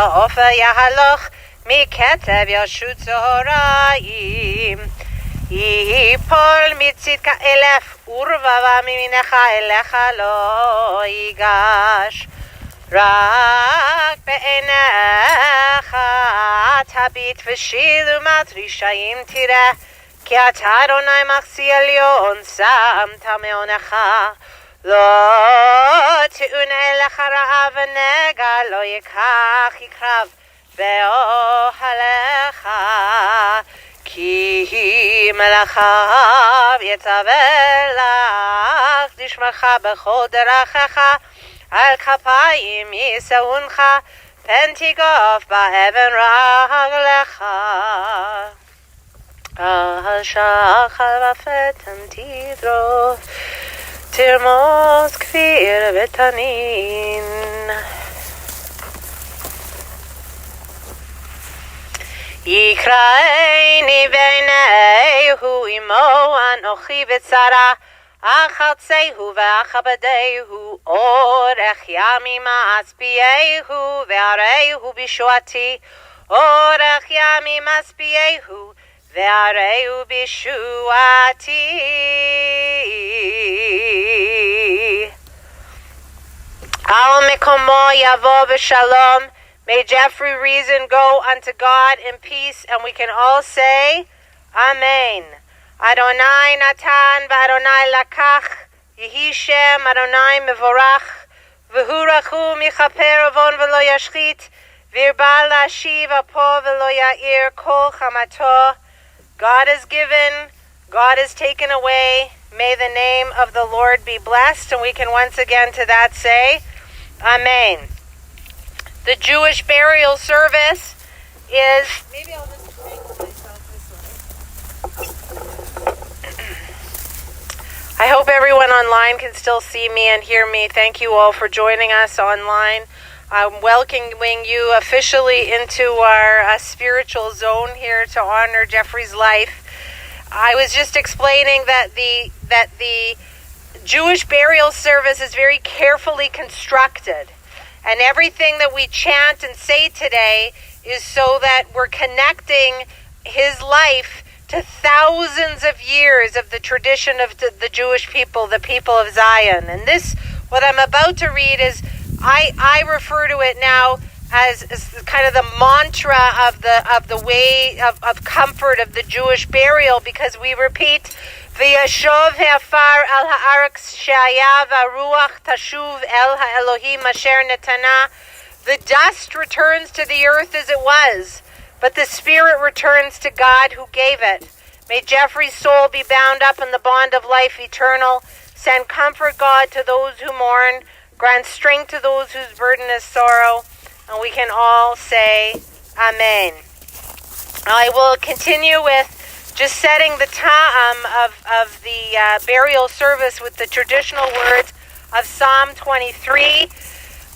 בסוף יהלוך מכתב ישות צהריים. יפול מצדך 1000 ורבבה מימינך אליך לא ייגש. רק בעיניך תביט ושילומת רשעים תראה, כי אתה אדוני מחסי עליון שמת מעונך. לא תאון אליך רעה ונגע, לא ייקח יקרב באוהלך. כי מלאכיו יצווה לך לשמרך בכל דרכיך, על כפיים יישאונך, פן תיגוף באבן רגליך. על שחר ופתן תדרוך, תרמוס כפיר ותנין. יקראני בעיניהו עמו אנוכי בצרה, אחרצהו ואכבדהו, אורך ימים אצביעהו והראהו בשועתי, אורך ימים אצביעהו והראהו בשועתי. על מקומו יבוא בשלום. May Jeffrey Riesen go unto God in peace, and we can all say, Amen. Adonai Natan v'Adonai Lakach, Yehi Shem Adonai Mevorach, V'hu Rachu Michaper Avon v'lo yashchit, V'irba lashiv apo v'lo ya'ir kol chamato. God is given, God is taken away. May the name of the Lord be blessed, and we can once again to that say, Amen. The Jewish burial service is... Maybe I'll just angle myself this way. I hope everyone online can still see me and hear me. Thank you all for joining us online. I'm welcoming you officially into our spiritual zone here to honor Jeffrey's life. I was just explaining that the Jewish burial service is very carefully constructed. And everything that we chant and say today is so that we're connecting his life to thousands of years of the tradition of the Jewish people, the people of Zion. And this, what I'm about to read is, I refer to it now as kind of the mantra of the way of comfort of the Jewish burial, because we repeat, V'yashov ha'afar al ha'aretz she'haya v'ruach tashuv el ha'elohim asher netana. The dust returns to the earth as it was, but the spirit returns to God who gave it. May Jeffrey's soul be bound up in the bond of life eternal. Send comfort, God, to those who mourn. Grant strength to those whose burden is sorrow. And we can all say, Amen. I will continue with just setting the time of the burial service with the traditional words of Psalm 23.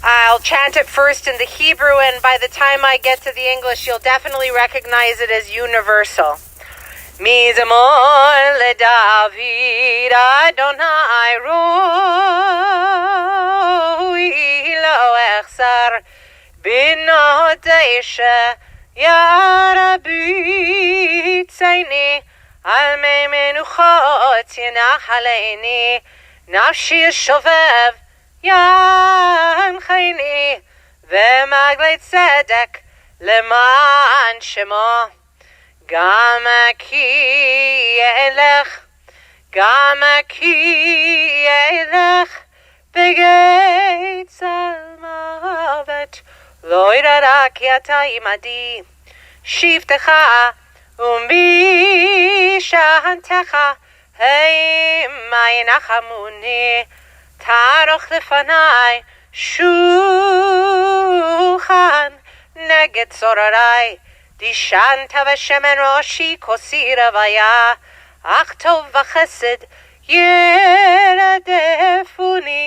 I'll chant it first in the Hebrew, and by the time I get to the English, you'll definitely recognize it as universal. Mizamor leDavid Adonai roi lo echsar bino deisha Ya Rabbi tzayni al mei menuchot yanach aleini nafshi shovev yanchayni v'maglei Zedek leman shemo gam ki elech begeit zalmavet lo irara ki ata imadi shivtecha u'mishantecha heima yinachamuni taroch lefanai shulchan neged zorarai dishanta v'shemen roshi kosira vaya ach tov v'chesed yeradefuni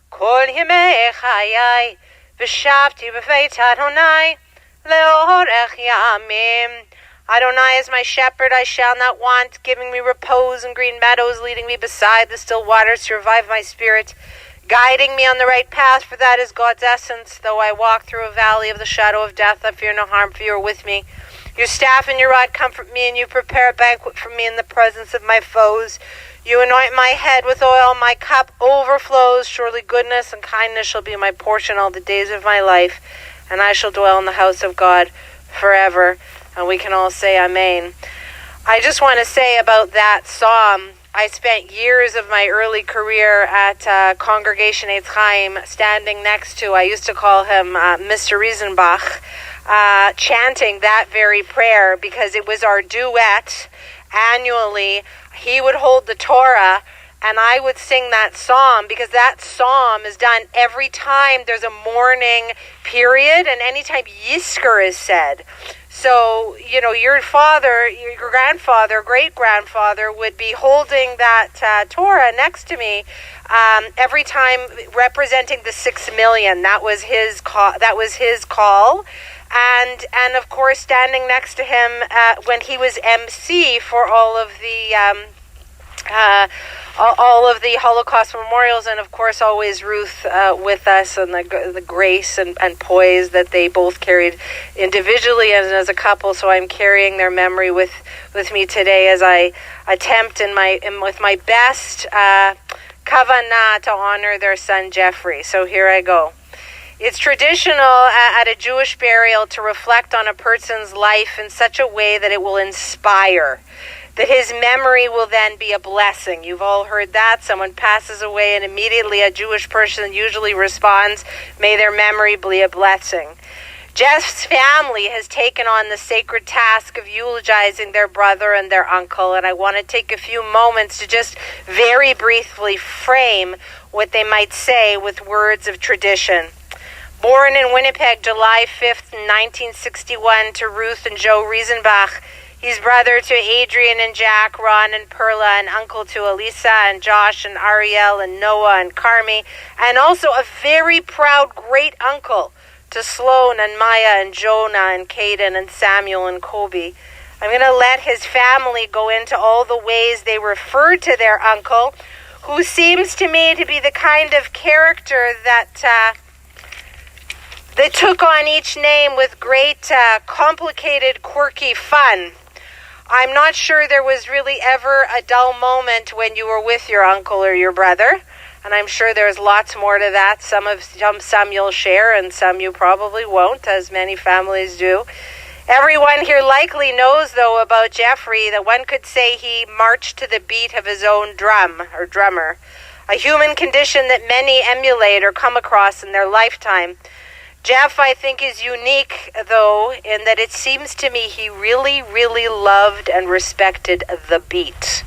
kol yemei chayai v'shavti b'veit Adonai le'orech yamim. Adonai is my shepherd, I shall not want, giving me repose in green meadows, leading me beside the still waters to revive my spirit. guiding me on the right path, for that is God's essence. Though I walk through a valley of the shadow of death, I fear no harm, for you are with me. Your staff and your rod comfort me, and you prepare a banquet for me in the presence of my foes. You anoint my head with oil, my cup overflows. Surely goodness and kindness shall be my portion all the days of my life, and I shall dwell in the house of God forever. And we can all say amen. I just want to say about that psalm, I spent years of my early career at Congregation Eitz Chaim standing next to, I used to call him Mr. Riesenbach, chanting that very prayer, because it was our duet annually. He would hold the Torah and I would sing that psalm, because that psalm is done every time there's a mourning period and anytime Yisker is said. So, your father, your grandfather, great-grandfather would be holding that Torah next to me every time, representing the 6 million. That was his call. And of course, standing next to him when he was MC for all of the Holocaust memorials, and of course always Ruth with us, and the grace and poise that they both carried individually and as a couple. So I'm carrying their memory with me today as I attempt with my best kavanah to honor their son Jeffrey. So here I go. It's traditional at a Jewish burial to reflect on a person's life in such a way that it will inspire, that his memory will then be a blessing. You've all heard that. Someone passes away and immediately a Jewish person usually responds, may their memory be a blessing. Jeff's family has taken on the sacred task of eulogizing their brother and their uncle, and I want to take a few moments to just very briefly frame what they might say with words of tradition. Born in Winnipeg, July 5th, 1961, to Ruth and Joe Riesenbach, he's brother to Adrian and Jack, Ron and Perla, and uncle to Elisa and Josh and Ariel and Noah and Carmi, and also a very proud great uncle to Sloan and Maya and Jonah and Caden and Samuel and Kobe. I'm going to let his family go into all the ways they referred to their uncle, who seems to me to be the kind of character that they took on each name with great, complicated, quirky fun. I'm not sure there was really ever a dull moment when you were with your uncle or your brother, and I'm sure there's lots more to that. Some you'll share, and some you probably won't, as many families do. Everyone here likely knows, though, about Jeffrey, that one could say he marched to the beat of his own drum, or drummer, a human condition that many emulate or come across in their lifetime. Jeff, I think, is unique, though, in that it seems to me he really, really loved and respected the beat,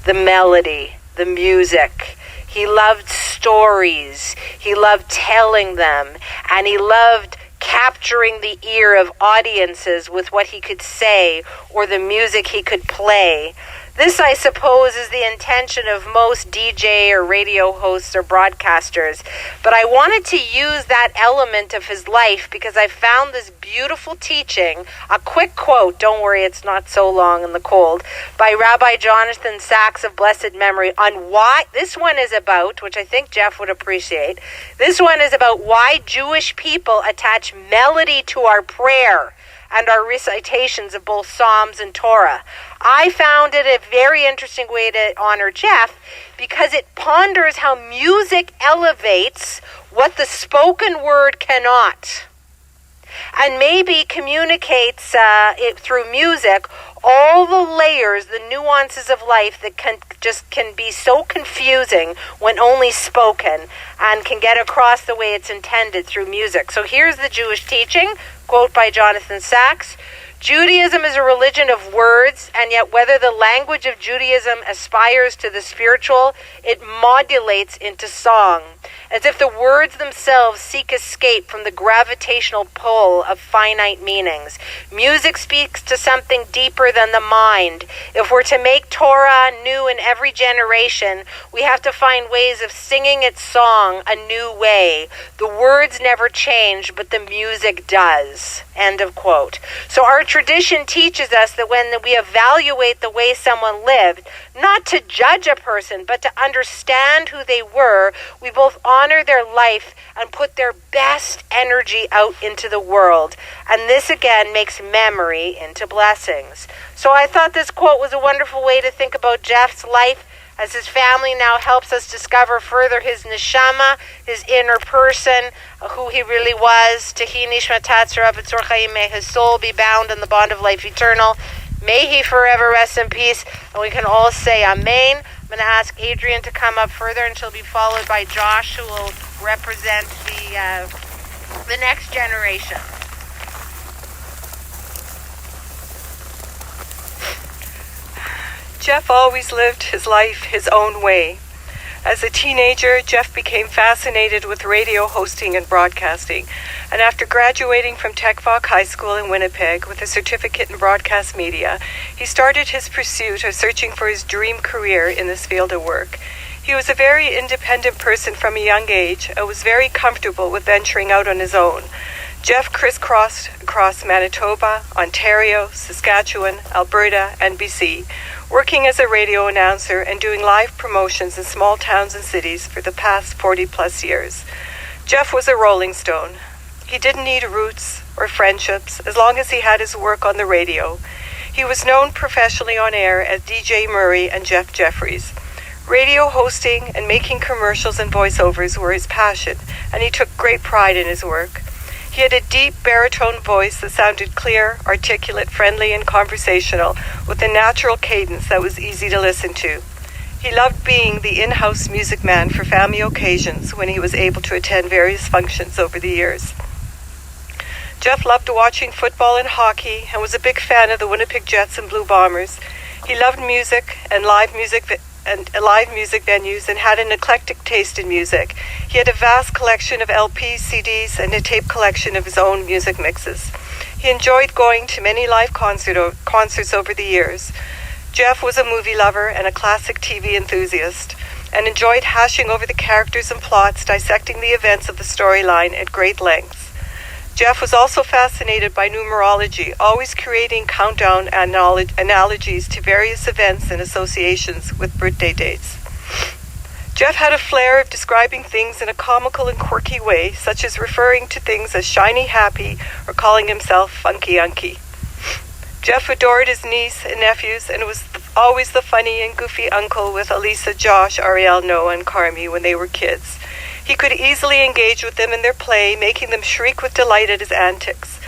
the melody, the music. He loved stories. He loved telling them, and he loved capturing the ear of audiences with what he could say or the music he could play. This, I suppose, is the intention of most DJ or radio hosts or broadcasters. But I wanted to use that element of his life because I found this beautiful teaching, a quick quote, don't worry, it's not so long in the cold, by Rabbi Jonathan Sacks of blessed memory on why, this one is about, which I think Jeff would appreciate, this one is about why Jewish people attach melody to our prayer and our recitations of both Psalms and Torah. I found it a very interesting way to honor Jeff because it ponders how music elevates what the spoken word cannot, and maybe communicates it through music all the layers, the nuances of life that can be so confusing when only spoken, and can get across the way it's intended through music. So here's the Jewish teaching, quote by Jonathan Sacks. Judaism is a religion of words, and yet whether the language of Judaism aspires to the spiritual, it modulates into song, as if the words themselves seek escape from the gravitational pull of finite meanings. Music speaks to something deeper than the mind. If we're to make Torah new in every generation, we have to find ways of singing its song a new way. The words never change, but the music does. End of quote. So our tradition teaches us that when we evaluate the way someone lived, not to judge a person, but to understand who they were, we both honor honor their life and put their best energy out into the world. And this again makes memory into blessings. So I thought this quote was a wonderful way to think about Jeff's life as his family now helps us discover further his neshama, his inner person, who he really was. Tehi nishmatat tzara b'tzor chaim, may his soul be bound in the bond of life eternal. May he forever rest in peace. And we can all say amen. I'm going to ask Adrian to come up further, and she'll be followed by Josh, who will represent the next generation. Jeff always lived his life his own way. As a teenager, Jeff became fascinated with radio hosting and broadcasting, and after graduating from Tech Voc High School in Winnipeg with a certificate in broadcast media, he started his pursuit of searching for his dream career in this field of work. He was a very independent person from a young age and was very comfortable with venturing out on his own. Jeff crisscrossed across Manitoba, Ontario, Saskatchewan, Alberta, and BC, working as a radio announcer and doing live promotions in small towns and cities for the past 40-plus years. Jeff was a rolling stone. He didn't need roots or friendships as long as he had his work on the radio. He was known professionally on air as DJ Murray and Jeff Jeffries. Radio hosting and making commercials and voiceovers were his passion, and he took great pride in his work. He had a deep baritone voice that sounded clear, articulate, friendly, and conversational, with a natural cadence that was easy to listen to. He loved being the in-house music man for family occasions when he was able to attend various functions over the years. Jeff loved watching football and hockey and was a big fan of the Winnipeg Jets and Blue Bombers. He loved music and live music venues and had an eclectic taste in music. He had a vast collection of LPs, CDs, and a tape collection of his own music mixes. He enjoyed going to many live concerts over the years. Jeff was a movie lover and a classic TV enthusiast, and enjoyed hashing over the characters and plots, dissecting the events of the storyline at great lengths. Jeff was also fascinated by numerology, always creating countdown analogies to various events and associations with birthday dates. Jeff had a flair of describing things in a comical and quirky way, such as referring to things as shiny happy or calling himself funky unky. Jeff adored his niece and nephews and was always the funny and goofy uncle with Elisa, Josh, Ariel, Noah, and Carmi when they were kids. He could easily engage with them in their play, making them shriek with delight at his antics.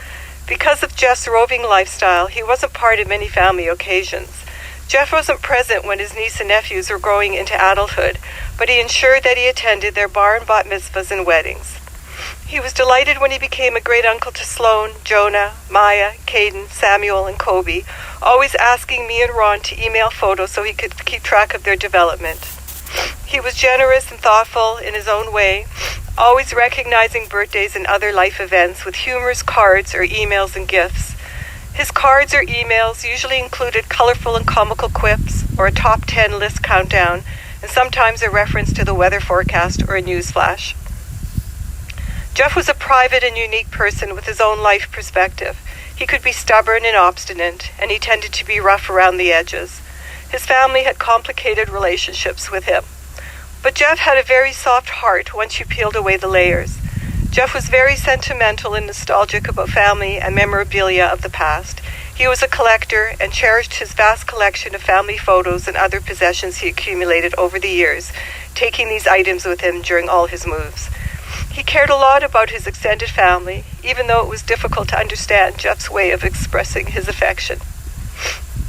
Because of Jeff's roving lifestyle, he wasn't part of many family occasions. Jeff wasn't present when his niece and nephews were growing into adulthood, but he ensured that he attended their bar and bat mitzvahs and weddings. He was delighted when he became a great uncle to Sloan, Jonah, Maya, Caden, Samuel, and Kobe, always asking me and Ron to email photos so he could keep track of their development. He was generous and thoughtful in his own way, always recognizing birthdays and other life events with humorous cards or emails and gifts. His cards or emails usually included colorful and comical quips or a top 10 list countdown, and sometimes a reference to the weather forecast or a news flash. Jeff was a private and unique person with his own life perspective. He could be stubborn and obstinate, and he tended to be rough around the edges. His family had complicated relationships with him. But Jeff had a very soft heart once you peeled away the layers. Jeff was very sentimental and nostalgic about family and memorabilia of the past. He was a collector and cherished his vast collection of family photos and other possessions he accumulated over the years, taking these items with him during all his moves. He cared a lot about his extended family, even though it was difficult to understand Jeff's way of expressing his affection.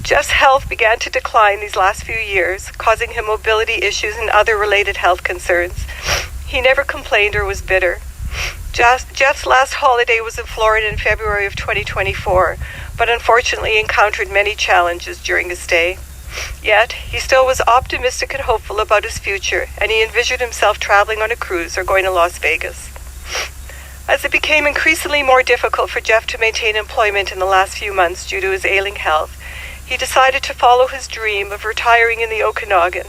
Jeff's health began to decline these last few years, causing him mobility issues and other related health concerns. He never complained or was bitter. Jeff's last holiday was in Florida in February of 2024, but unfortunately encountered many challenges during his stay. Yet, he still was optimistic and hopeful about his future, and he envisioned himself traveling on a cruise or going to Las Vegas. As it became increasingly more difficult for Jeff to maintain employment in the last few months due to his ailing health, he decided to follow his dream of retiring in the Okanagan.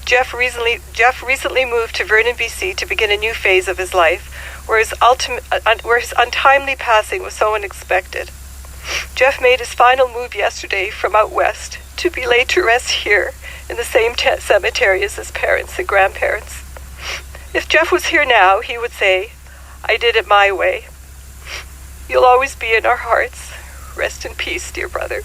Jeff recently moved to Vernon, BC to begin a new phase of his life, where his untimely passing was so unexpected. Jeff made his final move yesterday from out west to be laid to rest here in the same cemetery as his parents and grandparents. If Jeff was here now, he would say, "I did it my way." You'll always be in our hearts. Rest in peace, dear brother.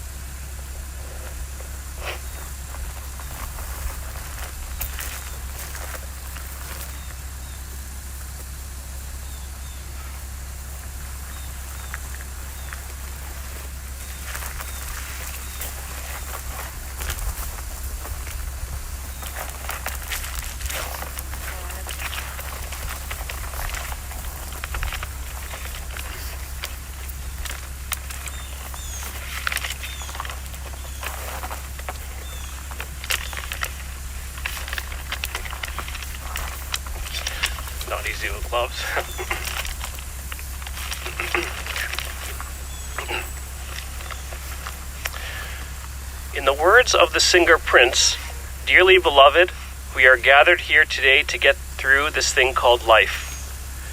Not easy with gloves. In the words of the singer Prince, "Dearly beloved, we are gathered here today to get through this thing called life.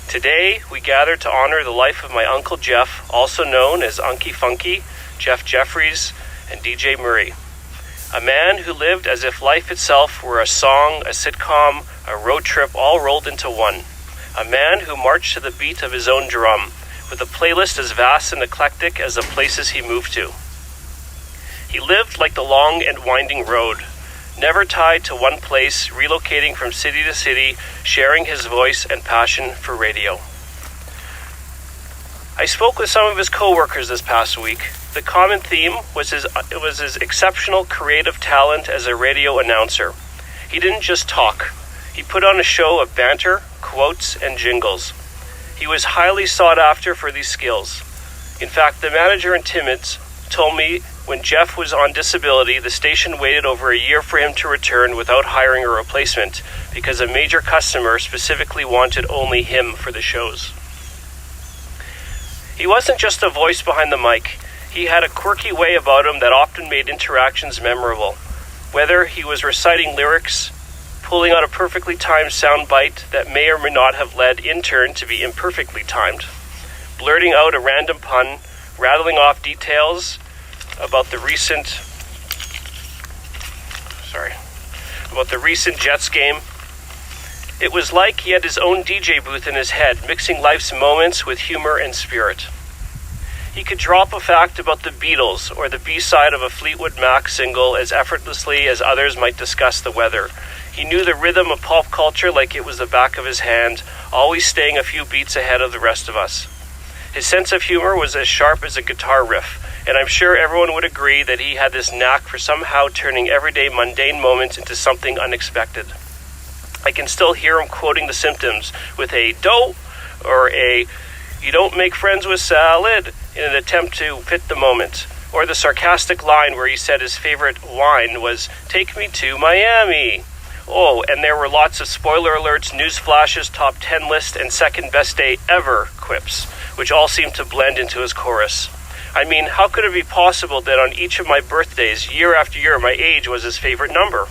Today, we gather to honor the life of my Uncle Jeff, also known as Unky Funky, Jeff Jeffries, and DJ Murray. A man who lived as if life itself were a song, a sitcom, a road trip all rolled into one. A man who marched to the beat of his own drum, with a playlist as vast and eclectic as the places he moved to. He lived like the long and winding road, never tied to one place, relocating from city to city, sharing his voice and passion for radio." I spoke with some of his co-workers this past week. The common theme was his exceptional creative talent as a radio announcer. He didn't just talk. He put on a show of banter, quotes, and jingles. He was highly sought after for these skills. In fact, the manager in Timmins told me when Jeff was on disability, the station waited over a year for him to return without hiring a replacement because a major customer specifically wanted only him for the shows. He wasn't just a voice behind the mic. He had a quirky way about him that often made interactions memorable. Whether he was reciting lyrics, pulling out a perfectly timed soundbite that may or may not have led in turn to be imperfectly timed, blurting out a random pun, rattling off details about the recent Jets game. It was like he had his own DJ booth in his head, mixing life's moments with humor and spirit. He could drop a fact about the Beatles or the B-side of a Fleetwood Mac single as effortlessly as others might discuss the weather. He knew the rhythm of pop culture like it was the back of his hand, always staying a few beats ahead of the rest of us. His sense of humor was as sharp as a guitar riff, and I'm sure everyone would agree that he had this knack for somehow turning everyday mundane moments into something unexpected. I can still hear him quoting The Symptoms with a "dough" or a "you don't make friends with salad" in an attempt to fit the moment, or the sarcastic line where he said his favorite wine was "take me to Miami." Oh, and there were lots of spoiler alerts, news flashes, top 10 list, and second best day ever quips, which all seemed to blend into his chorus. I mean, how could it be possible that on each of my birthdays, year after year, my age was his favorite number?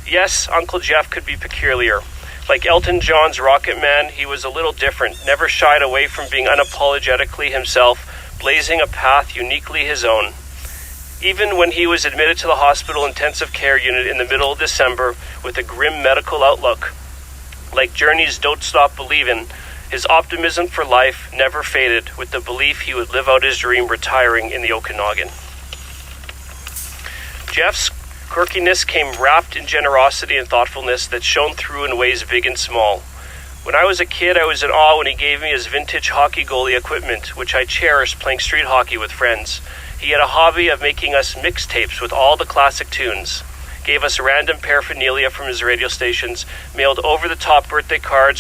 Yes, Uncle Jeff could be peculiar. Like Elton John's Rocket Man, he was a little different, never shied away from being unapologetically himself, blazing a path uniquely his own. Even when he was admitted to the hospital intensive care unit in the middle of December with a grim medical outlook, like Journey's Don't Stop Believin', his optimism for life never faded with the belief he would live out his dream retiring in the Okanagan. Jeff's quirkiness came wrapped in generosity and thoughtfulness that shone through in ways big and small. When I was a kid, I was in awe when he gave me his vintage hockey goalie equipment, which I cherished playing street hockey with friends. He had a hobby of making us mixtapes with all the classic tunes, gave us random paraphernalia from his radio stations, mailed over-the-top birthday cards